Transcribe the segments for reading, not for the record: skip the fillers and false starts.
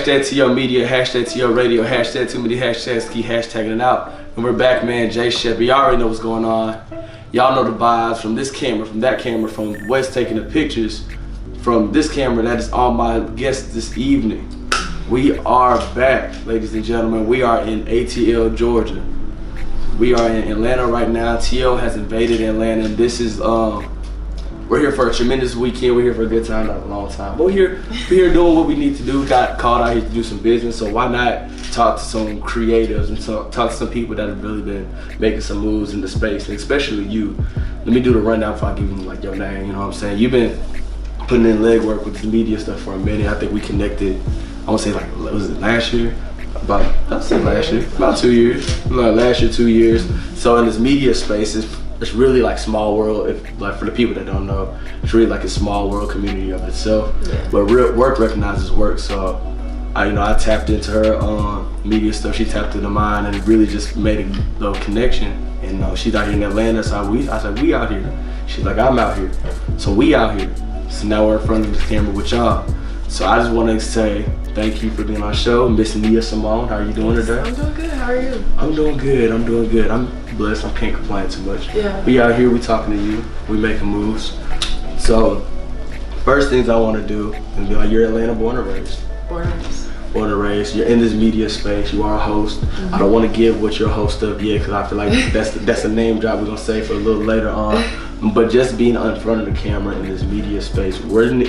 Hashtag TO Media, hashtag TO Radio, hashtag too many hashtags, keep hashtagging it out. And we're back, man. Jay Shepard, y'all already know what's going on. Y'all know the vibes from this camera, from that camera, from Wes taking the pictures, from this camera. That is all my guests this evening. We are back, ladies and gentlemen. We are in ATL, Georgia. We are in Atlanta right now. TO has invaded Atlanta. And this is, we're here for a tremendous weekend. We're here for a good time, not a long time. But we're here doing what we need to do. Got called out here to do some business, so why not talk to some creatives and talk to some people that have really been making some moves in the space, and especially you. Let me do the rundown before I give you like your name, you know what I'm saying? You've been putting in legwork with the media stuff for a minute. I think we connected, I want to say like, was it last year? About 2 years. Last year, 2 years. So in this media space, it's really like small world. Like for the people that don't know, it's really like a small world community of itself. Yeah. But real work recognizes work. So I tapped into her media stuff. She tapped into mine, and it really just made a little connection. And she's out here in Atlanta. So I said, we out here. She's like, I'm out here. So we out here. So now we're in front of the camera with y'all. So I just want to say thank you for being on the show. Miss Nia Symone, how are you doing today? I'm doing good, how are you? I'm doing good. I'm blessed, I can't complain too much. Yeah. We out here, we talking to you, we making moves. So, first things I want to do is be like, you're Atlanta born and raised. Born and raised. You're in this media space, you are a host. I don't want to give what you're a host of yet, because I feel like that's a name drop we're going to say for a little later on. But just being in front of the camera in this media space, when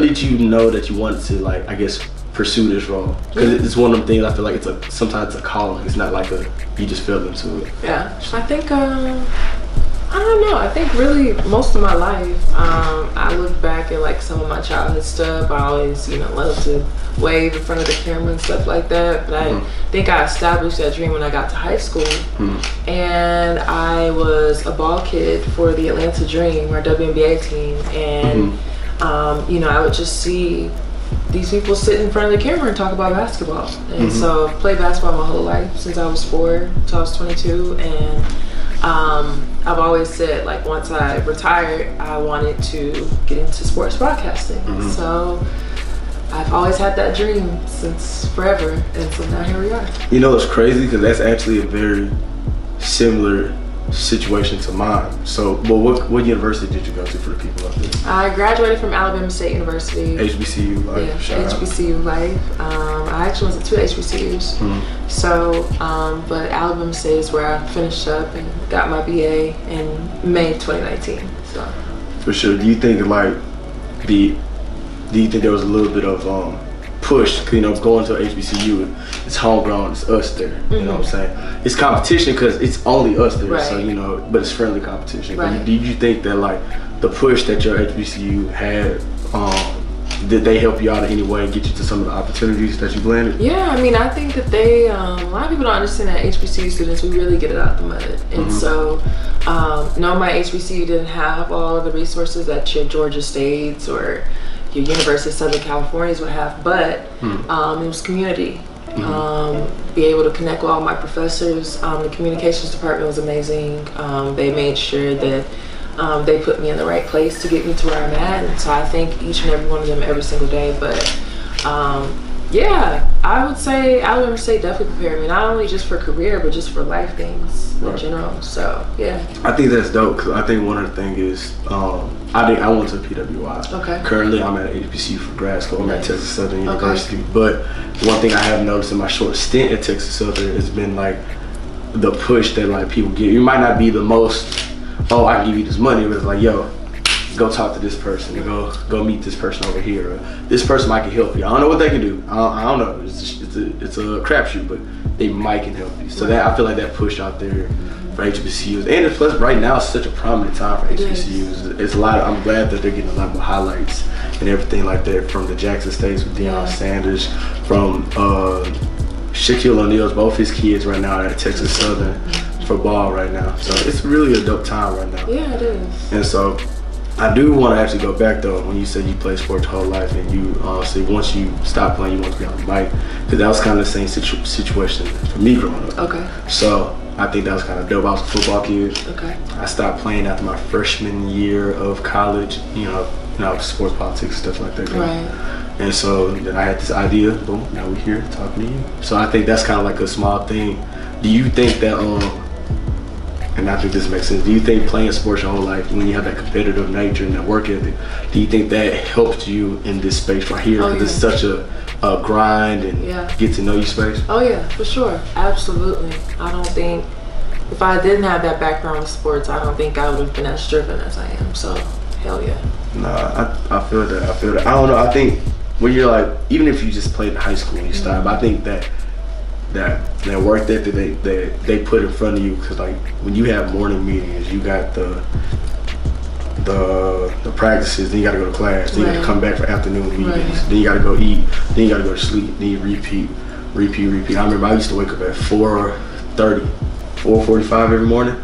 did you know that you wanted to, like, I guess, pursue this role? Because it's one of them things I feel like sometimes it's a calling. It's not like you just fell into it. Yeah, I think, I don't know. I think really most of my life, I look back at like some of my childhood stuff. I always, loved to wave in front of the camera and stuff like that. But I think I established that dream when I got to high school. And I was a ball kid for the Atlanta Dream, our WNBA team. And I would just see these people sit in front of the camera and talk about basketball. And so I've played basketball my whole life since I was 4 till I was 22. And I've always said, like, once I retired, I wanted to get into sports broadcasting. So I've always had that dream since forever. And so now here we are. You know, it's crazy because that's actually a very similar situation to mine. So, well, what university did you go to for the people out there? I graduated from Alabama State University. HBCU life. Yeah, HBCU life. I actually went to 2 HBCUs. So, but Alabama State is where I finished up and got my BA in May 2019. So. For sure. Do you think there was a little bit of push, going to HBCU, it's homegrown, it's us there, you know what I'm saying? It's competition because it's only us there, so, but it's friendly competition. Right. Did you think that, like, the push that your HBCU had, did they help you out in any way and get you to some of the opportunities that you've landed? Yeah, I mean, I think that they, a lot of people don't understand that HBCU students, we really get it out the mud. And so, no, my HBCU didn't have all of the resources that your Georgia States or your University of Southern California's would have, but it was community. Be able to connect with all my professors. The communications department was amazing. They made sure that they put me in the right place to get me to where I'm at. And so I thank each and every one of them every single day. But yeah, I would say Alabama State definitely prepared me, not only just for career, but just for life things in general. So yeah. I think that's dope, because I think one of the things is, I went to PWI. Okay. Currently, I'm at HBCU for grad school. I'm at Texas Southern University. But one thing I have noticed in my short stint at Texas Southern has been, like, the push that, like, people get. You might not be the most, I can give you this money, but it's like, yo, go talk to this person, go meet this person over here. Or this person might can help you. I don't know what they can do. I don't know. It's a crapshoot, but they might can help you. So that, I feel like that push out there for HBCUs, and plus right now it's such a prominent time for HBCUs. It's a lot. I'm glad that they're getting a lot more highlights and everything like that from the Jackson States with Deion Sanders, from Shaquille O'Neal's both his kids right now at Texas Southern for ball right now. So it's really a dope time right now. Yeah, it is. And so I do want to actually go back though, when you said you played sports your whole life and you say once you stop playing you want to be on the mic, because that was kind of the same situation for me growing up. Okay. So I think that was kind of dope. I was a football kid. Okay. I stopped playing after my freshman year of college. sports politics, stuff like that. Right. And so then I had this idea, boom, now we're here talking to you. So I think that's kind of like a small thing. Do you think that, and I think this makes sense, do you think playing sports your whole life, when you have that competitive nature and that work ethic, do you think that helped you in this space right here? Because it's such a grind and get to know you space. Oh yeah, for sure, absolutely. I don't think, if I didn't have that background with sports, I don't think I would have been as driven as I am. So, hell yeah. Nah, I feel that. I don't know. I think when you're like, even if you just played in high school and you started, I think that work ethic they put in front of you, because like when you have morning meetings, you got the practices, then you got to go to class, then you got to come back for afternoon meetings, then you got to go eat, then you got to go to sleep, then you repeat. I remember I used to wake up at 4:45 every morning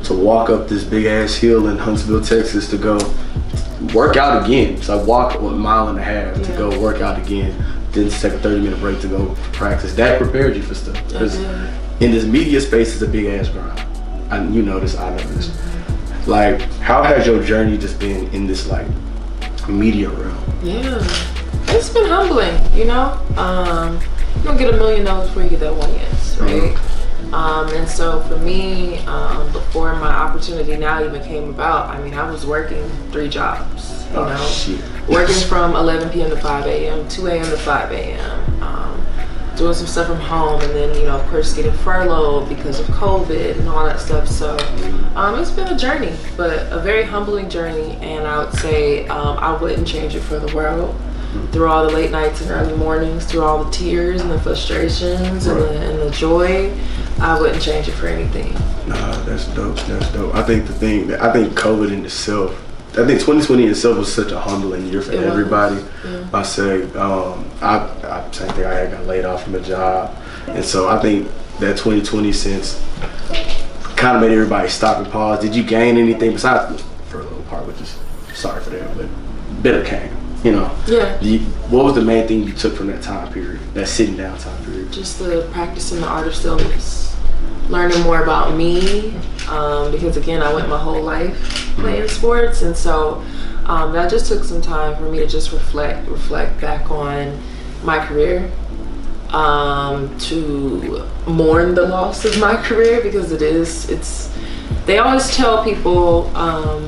to walk up this big ass hill in Huntsville, Texas, to go work out again. So I walk a mile and a half to go work out again, then take a 30-minute break to go practice. That prepared you for stuff. Because in this media space, it's a big ass grind. You know this, I know this. Like, how has your journey just been in this like media realm? Yeah, it's been humbling, you know? You don't get $1 million before you get that one yes, right? And so for me, before my opportunity now even came about, I mean, I was working 3 jobs, you know? Working from 11 p.m. to 5 a.m., 2 a.m. to 5 a.m., doing some stuff from home, and then, you know, of course, getting furloughed because of COVID and all that stuff. So it's been a journey, but a very humbling journey, and I would say I wouldn't change it for the world. Through all the late nights and early mornings, through all the tears and the frustrations and the joy, I wouldn't change it for anything. Nah, that's dope. I think I think COVID in itself, I think 2020 in itself was such a humbling year for everybody. I say, same thing, I got laid off from a job. And so I think that 2020 since kind of made everybody stop and pause. Did you gain anything besides the furlough part, which is, sorry for that, but better came, you know? Yeah. What was the main thing you took from that time period, that sitting down time period? Just the practicing the art of stillness. Learning more about me, because again, I went my whole life playing sports, and so that just took some time for me to just reflect back on my career, to mourn the loss of my career, because they always tell people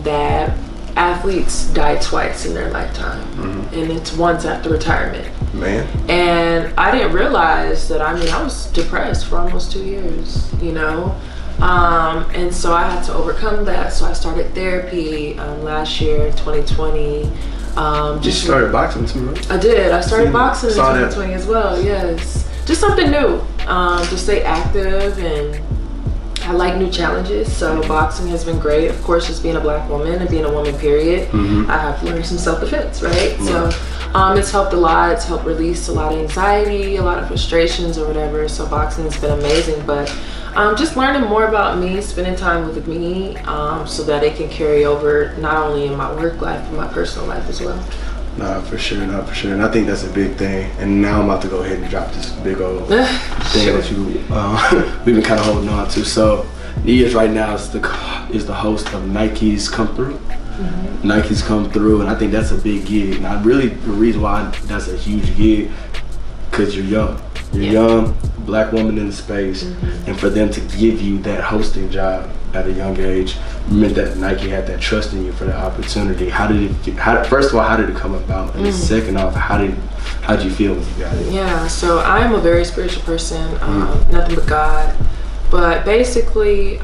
that athletes die twice in their lifetime, and it's once after retirement. Man. And I didn't realize that, I mean, I was depressed for almost 2 years, you know? And so I had to overcome that. So I started therapy last year, 2020. You started boxing too, right? I did. I started boxing in 2020 as well, yes. Just something new, to stay active, and I like new challenges, so boxing has been great. Of course, just being a Black woman and being a woman, period, I have learned some self-defense, right? So it's helped a lot. It's helped release a lot of anxiety, a lot of frustrations or whatever. So boxing has been amazing, but just learning more about me, spending time with me, so that it can carry over not only in my work life, but my personal life as well. Nah, for sure. And I think that's a big thing. And now I'm about to go ahead and drop this big old thing that we've been kind of holding on to. So Nia right now is the host of Nike's Come Thru. Nike's Come Thru, and I think that's a big gig. And the reason why that's a huge gig, because you're young. You're young, Black woman in the space, and for them to give you that hosting job at a young age meant that Nike had that trust in you for that opportunity. First of all, how did it come about? And second off, how did you feel when you got it? Yeah, so I'm a very spiritual person, nothing but God. But basically,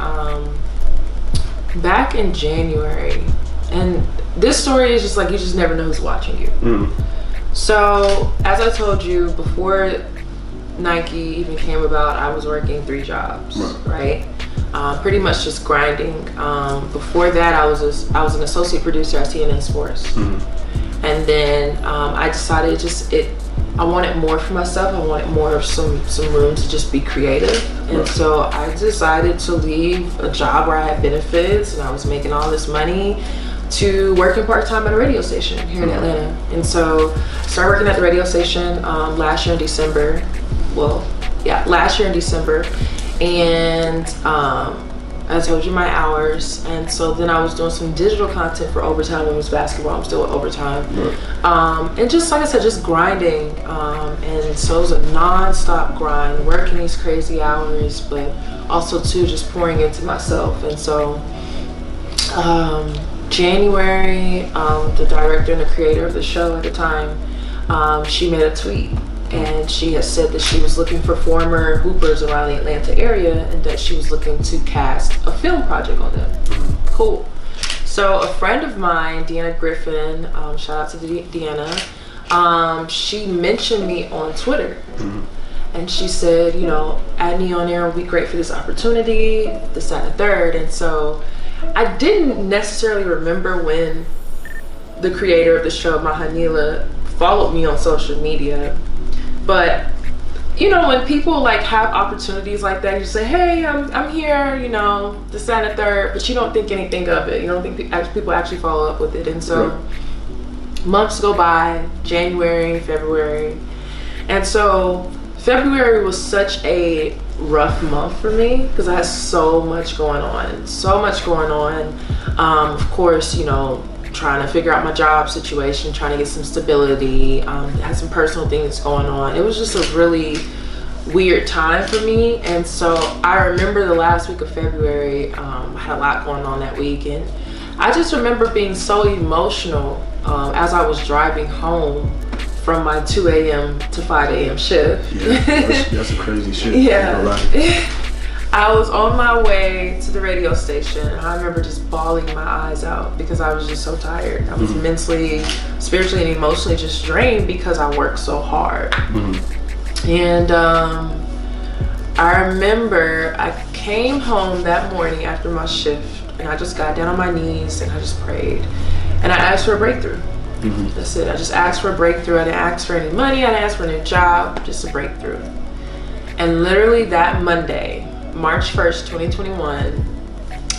back in January, and this story is just like, you just never know who's watching you. So, as I told you, before Nike even came about, I was working 3 jobs, right? Pretty much just grinding. Before that, I was an associate producer at CNN Sports, and then I decided I wanted more for myself. I wanted more of some room to just be creative, and so I decided to leave a job where I had benefits and I was making all this money to working part-time at a radio station here in Atlanta. And so I started working at the radio station last year in December. And I told you my hours, and so then I was doing some digital content for Overtime Women's Basketball. I'm still at Overtime. Right. And just like I said, just grinding. And so it was a non-stop grind, working these crazy hours, but also too just pouring into myself. And so January, the director and the creator of the show at the time, she made a tweet. And she has said that she was looking for former hoopers around the Atlanta area and that she was looking to cast a film project on them. Cool. So a friend of mine, Deanna Griffin, shout out to Deanna, she mentioned me on Twitter. And she said, you know, add me on there would be great for this opportunity, this, that, and the third. And so I didn't necessarily remember when the creator of the show, Mahanila, followed me on social media. But you know, when people like have opportunities like that, you say, hey, I'm here, you know, this, that, and the third, but you don't think anything of it. You don't think people actually follow up with it. And so months go by, January, February. And so February was such a rough month for me because I had so much going on. Of course, you know, trying to figure out my job situation, trying to get some stability, had some personal things going on. It was just a really weird time for me. And so I remember the last week of February, I had a lot going on that week, and I just remember being so emotional as I was driving home from my 2 a.m. to 5 a.m. shift. Yeah, that's a crazy shit. Yeah. I was on my way to the radio station, and I remember just bawling my eyes out because I was just so tired. I was mentally, spiritually, and emotionally just drained because I worked so hard. And I remember I came home that morning after my shift, and I just got down on my knees and I just prayed. And I asked for a breakthrough. That's it. I just asked for a breakthrough. I didn't ask for any money. I didn't ask for a new job, just a breakthrough. And literally that Monday, March 1st, 2021,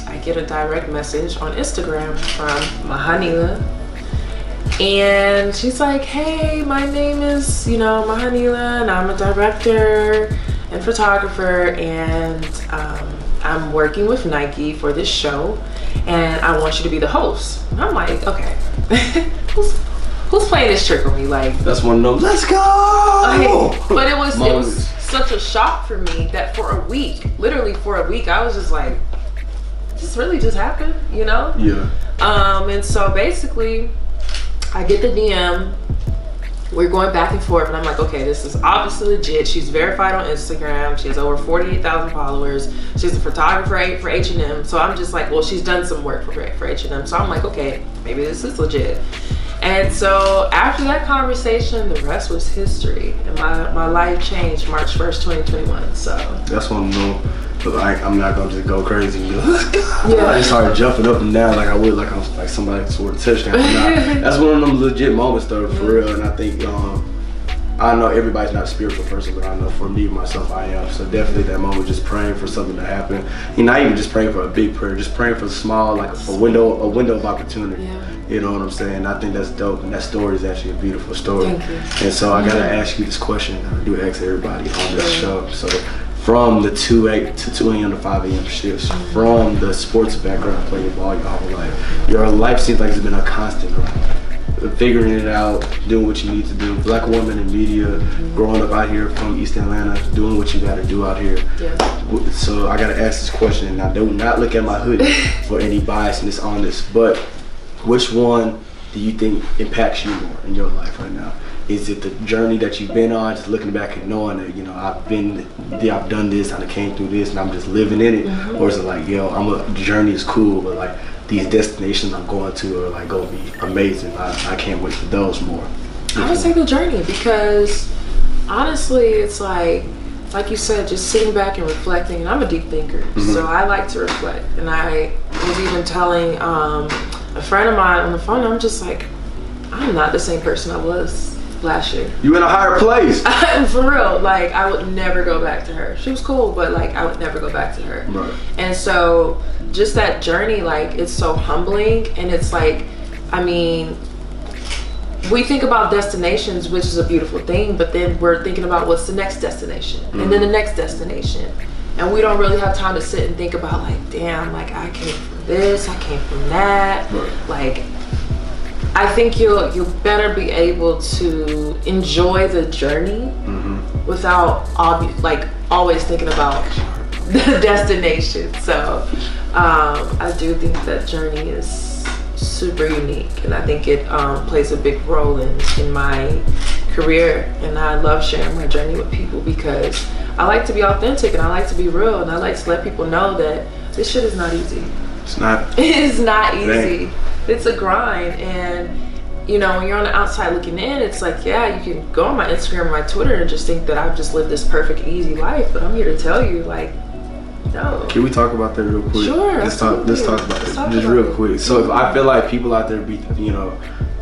I get a direct message on Instagram from Mahanila. And she's like, hey, my name is, you know, Mahanila, and I'm a director and photographer, and I'm working with Nike for this show, and I want you to be the host. And I'm like, okay, who's playing this trick on me? Like, that's one of those, let's go! Okay. But it was such a shock for me that for a week, literally for a week, I was just like, this really just happened, you know? Yeah. And so basically, I get the DM. We're going back and forth, and I'm like, okay, this is obviously legit. She's verified on Instagram. She has over 48,000 followers. She's a photographer for H&M. So I'm just like, well, she's done some work for H&M. So I'm like, okay, maybe this is legit. And so after that conversation, the rest was history, and my life changed March 1st, 2021. So that's one of them. But I'm not gonna just go crazy. Let's go. Yeah. I just started jumping up and down like I would, like I'm like somebody scored a touchdown. That's one of them legit moments, though, for real. And I think I know everybody's not a spiritual person, but I know for me myself, I am. So definitely that moment, just praying for something to happen. You're not even just praying for a big prayer, just praying for a small, like a window of opportunity. Yeah. You know what I'm saying? I think that's dope, and that story is actually a beautiful story. Thank you. And so I gotta ask you this question. I do ask everybody on this show. So from the 2 a.m. to 5 a.m. shifts, from the sports background, playing ball your whole life, your life seems like it's been a constant grind. Figuring it out, doing what you need to do. Black woman in media, growing up out here from East Atlanta, doing what you gotta do out here. Yeah. So I gotta ask this question. Now, do not look at my hoodie for any biasness on this, but which one do you think impacts you more in your life right now? Is it the journey that you've been on, just looking back and knowing that, you know, I've done this, I came through this, and I'm just living in it? Or is it like, yo, the journey is cool, but like these destinations I'm going to are like gonna be amazing. I can't wait for those more. I would say the journey, because honestly, it's like you said, just sitting back and reflecting. And I'm a deep thinker, so I like to reflect. And I was even telling a friend of mine on the phone, I'm just like, I'm not the same person I was last year. You in a higher place. For real, like I would never go back to her. She was cool, but like I would never go back to her. Right. And so just that journey, like it's so humbling. And it's like, I mean, we think about destinations, which is a beautiful thing, but then we're thinking about what's the next destination, and then the next destination. and we don't really have time to sit and think about like, damn, like I came from this, I came from that. Right. Like, I think you'll better be able to enjoy the journey without always thinking about the destination. So I do think that journey is super unique, and I think it plays a big role in my career, and I love sharing my journey with people because I like to be authentic and I like to be real, and I like to let people know that this shit is not easy. It's not. It is not easy. Dang. It's a grind, and you know, when you're on the outside looking in, it's like, yeah, you can go on my Instagram and my Twitter and just think that I've just lived this perfect, easy life, but I'm here to tell you, like, no. Can we talk about that real quick? Sure. Let's talk about it just real quick. So if I feel like people out there be, you know,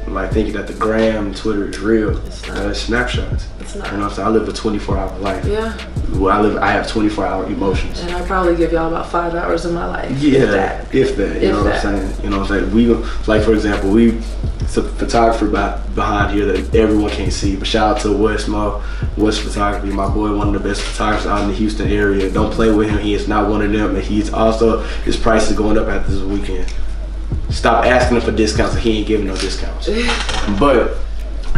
like thinking that the gram and Twitter is real, it's snapshots. It's not. You know what I'm saying? I live a 24-hour life. Yeah. Well, I have 24-hour emotions. And I probably give y'all about 5 hours of my life. Yeah, if that. You know what I'm saying? You know what I'm saying? We, like for example, it's a photographer behind here that everyone can't see. But shout out to West Photography, my boy, one of the best photographers out in the Houston area. Don't play with him. He is not one of them, and he's also, his price is going up after this weekend. Stop asking him for discounts, and he ain't giving no discounts. But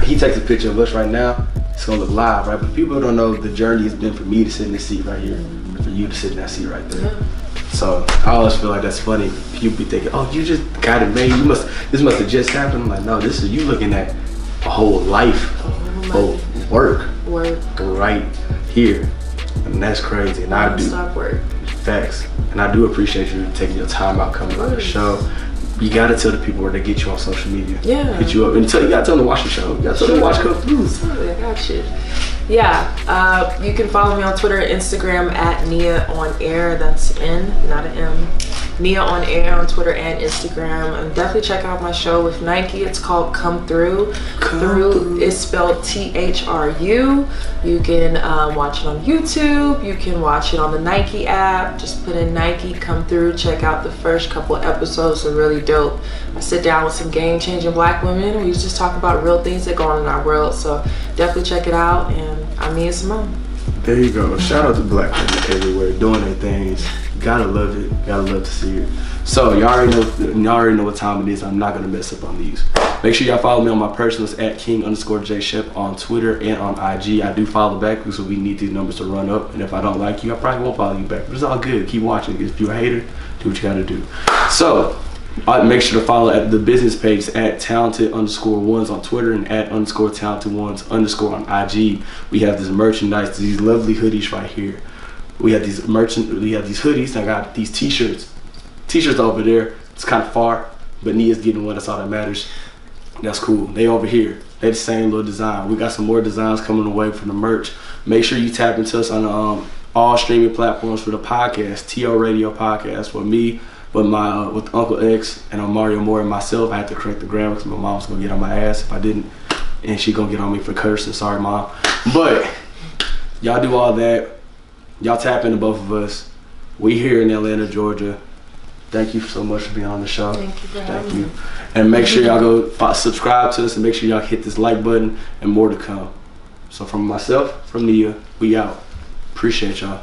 he takes a picture of us right now. It's gonna look live, right? But people don't know the journey has been for me to sit in this seat right here, and for you to sit in that seat right there. Yeah. So I always feel like that's funny. People be thinking, "Oh, you just got it made. This must have just happened." I'm like, no, this is you looking at a whole life of work right here, and that's crazy. And I do stop work. Facts, and I do appreciate you taking your time out coming on the show. You gotta tell the people where they get you on social media. Yeah. Hit you up and you gotta tell them to watch the show. You gotta tell them to watch Come Thru. Totally, I got you. Yeah, you can follow me on Twitter and Instagram at Nia on Air. That's N, not an M. Nia on Air on Twitter and Instagram. And definitely check out my show with Nike. It's called Come Thru. Thru is spelled T-H-R-U. You can watch it on YouTube. You can watch it on the Nike app. Just put in Nike Come Thru. Check out the first couple of episodes. They're really dope. I sit down with some game-changing black women, and we just talk about real things that go on in our world. So definitely check it out. And I'm Nia Symone. There you go. Shout out to black women everywhere doing their things. Gotta love it. Gotta love to see it. So y'all already know what time it is. I'm not gonna mess up on these. Make sure y'all follow me on my personals at King_JShep on Twitter and on IG. I do follow back because we need these numbers to run up. And if I don't like you, I probably won't follow you back. But it's all good. Keep watching. If you're a hater, do what you gotta do. So make sure to follow at the business page at talented_ones on Twitter and at _talented_ones_ on IG. We have this merchandise, these lovely hoodies right here. We have these hoodies. I got these t-shirts over there. It's kind of far, but Nia's getting one. That's all that matters. That's cool. They over here. They the same little design. We got some more designs coming away from the merch. Make sure you tap into us on all streaming platforms for the podcast, TO Radio Podcast, with me, with Uncle X and Mario Moore and myself. I had to correct the grammar because my mom's gonna get on my ass if I didn't, and she gonna get on me for cursing. Sorry, Mom. But y'all do all that. Y'all tap into both of us. We here in Atlanta, Georgia. Thank you so much for being on the show. Thank you for having me. And make sure y'all go subscribe to us, and make sure y'all hit this like button, and more to come. So from myself, from Nia, we out. Appreciate y'all.